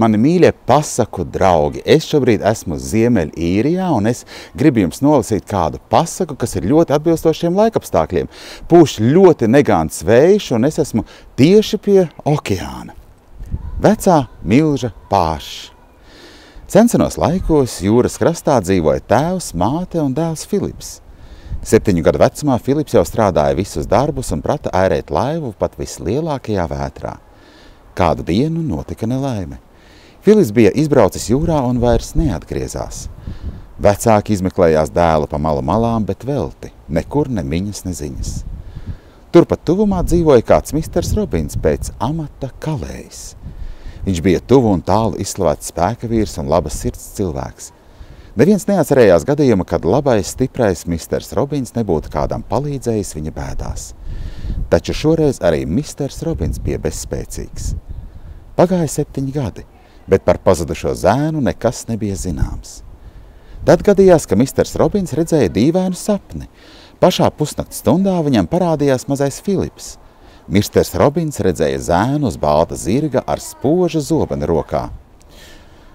Mani mīļie pasaku draugi, es šobrīd esmu Ziemeļīrijā un es gribu jums nolasīt kādu pasaku, kas ir ļoti atbilstošiem laikapstākļiem. Pūš ļoti negants vējš un es esmu tieši pie okeāna. Vecā milža pāšs. Sensenos laikos jūras krastā dzīvoja tēvs, māte un dēls Filips. 7 gadu vecumā Filips jau strādāja visus darbus un prata ērēt laivu pat vislielākajā vētrā. Kādu dienu notika nelaime. Filips bija izbraucis jūrā un vairs neatgriezās. Vecāki izmeklējās dēlu pa malu malām, bet velti, nekur ne miņas, ne ziņas. Turpat tuvumā dzīvoja kāds misters Robins pēc amata kalējs. Viņš bija tuvu un tālu izslavēts spēka vīrs un labas sirds cilvēks. Neviens neatcerējās gadījumu, kad labais, stiprais misters Robins nebūtu kādam palīdzējis viņa bēdās. Taču šoreiz arī misters Robins bija bezspēcīgs. Pagāja 7 gadi, bet par pazudušo zēnu nekas nebija zināms. Tad gadījās, ka misters Robins redzēja dīvainu sapni. Pašā pusnakts stundā viņam parādījās mazais Filips. Misters Robins redzēja zēnu uz balta zirga ar spoža zobenu rokā.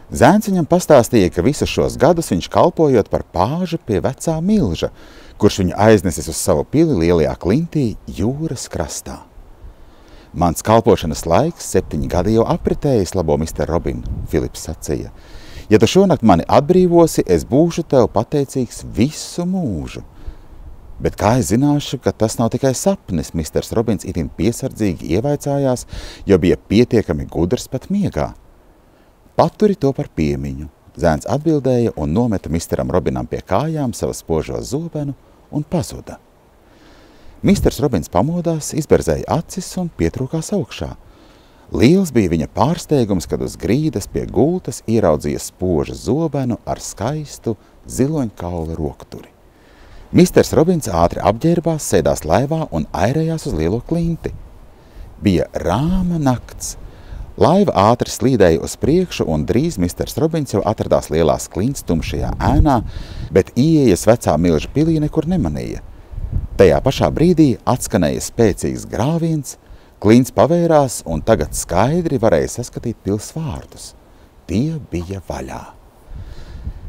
Zēns viņam pastāstīja, ka visus šos gadus viņš kalpojot par pāžu pie vecā milža, kurš viņu aiznesis uz savu pili lielajā klintī jūras krastā. Mans kalpošanas laiks 7 gadi jau apritējis, labo mister Robin, Filips sacīja. Ja tu šonakt mani atbrīvosi, es būšu tev pateicīgs visu mūžu. Bet kā es zināšu, ka tas nav tikai sapnis, misters Robins itin piesardzīgi ievaicājās, jo bija pietiekami gudrs pat miegā. Paturi to par piemiņu, zēns atbildēja un nometa misteram Robinam pie kājām savu spožo zobenu un pazuda. Misters Robins pamodās, izberzēja acis un pietrūkās augšā. Liels bija viņa pārsteigums, kad uz grīdas pie gultas ieraudzīja spoža zobenu ar skaistu ziloņkaula rokturi. Misters Robins ātri apģērbās, sēdās laivā un airējās uz lielo klinti. Bija rāma nakts. Laiva ātri slīdēja uz priekšu un drīz misters Robins jau atradās lielās klints tumšajā ēnā, bet ieejas vecā milža pilī nekur nemanīja. Tajā pašā brīdī atskanēja spēcīgs grāviens, klints pavērās un tagad skaidri varēja saskatīt pils vārtus. Tie bija vaļā.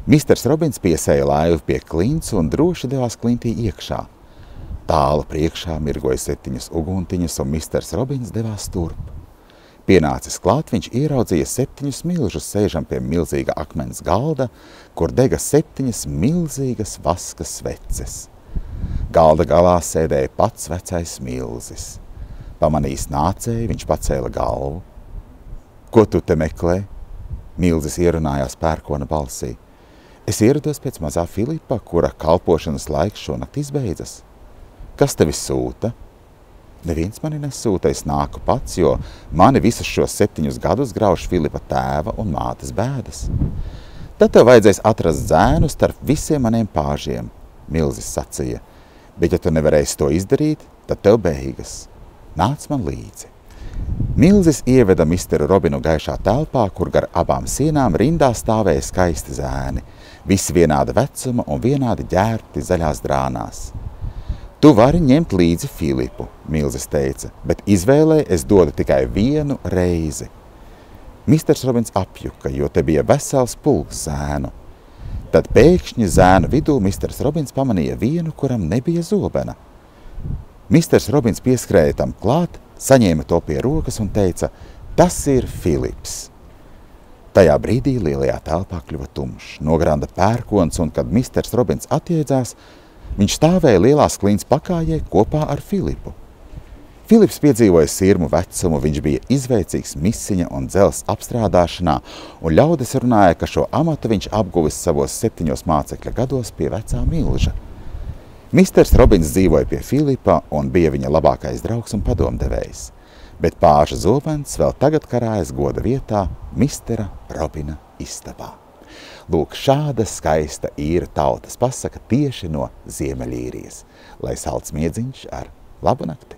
Misters Robins piesēja laivu pie klints un droši devās klintī iekšā. Tālu priekšā mirgoja 7 uguntiņas un misters Robins devās turp. Pienācis klāt, viņš ieraudzīja 7 milžus sēžam pie milzīga akmens galda, kur dega 7 milzīgas vaska sveces. Galda galā sēdēja pats vecais milzis. Pamanījis nācēju, viņš pacēla galvu. Ko tu te meklē? Milzis ierunājās pērkona balsī. Es ierados pēc mazā Filipa, kura kalpošanas laiks šonakt izbeidzas. Kas tevi sūta? Neviens mani nesūta, es nāku pats, jo mani visus šos 7 gadus grauž Filipa tēva un mātes bēdas. Tad tev vajadzēs atrast zēnu starp visiem maniem pāžiem, milzis sacīja. Bet ja tu nevarēsi to izdarīt, tad tev beigas. Nāc man līdzi. Milzis ieveda misteru Robinu gaišā telpā, kur gar abām sienām rindā stāvēja skaisti zēni, visi vienāda vecuma un vienādi ģērbti zaļās drānās. Tu vari ņemt līdzi Filipu, milzis teica, bet izvēlē es dodu tikai 1 reizi. Misters Robins apjuka, jo te bija vesels pulks zēnu. Tad pēkšņi zēnu vidū misters Robins pamanīja vienu, kuram nebija zobena. Misters Robins pieskrēja tam klāt, saņēma to pie rokas un teica, tas ir Filips. Tajā brīdī lielajā telpā kļuva tumšs, nogranda pērkons, un kad misters Robins atjēdzās, viņš stāvēja lielās klints pakājē kopā ar Filipu. Filips piedzīvoja sirmu vecumu, viņš bija izveicīgs misiņa un dzels apstrādāšanā, un ļaudis runāja, ka šo amatu viņš apguvis savos 7 mācekļa gados pie vecā milža. Misters Robins dzīvoja pie Filipa un bija viņa labākais draugs un padomdevējs, bet pāža zobens vēl tagad karājas goda vietā mistera Robina istabā. Lūk, šāda skaista īra tautas pasaka tieši no Ziemeļīrijas, lai salds miedziņš ar labu nakti.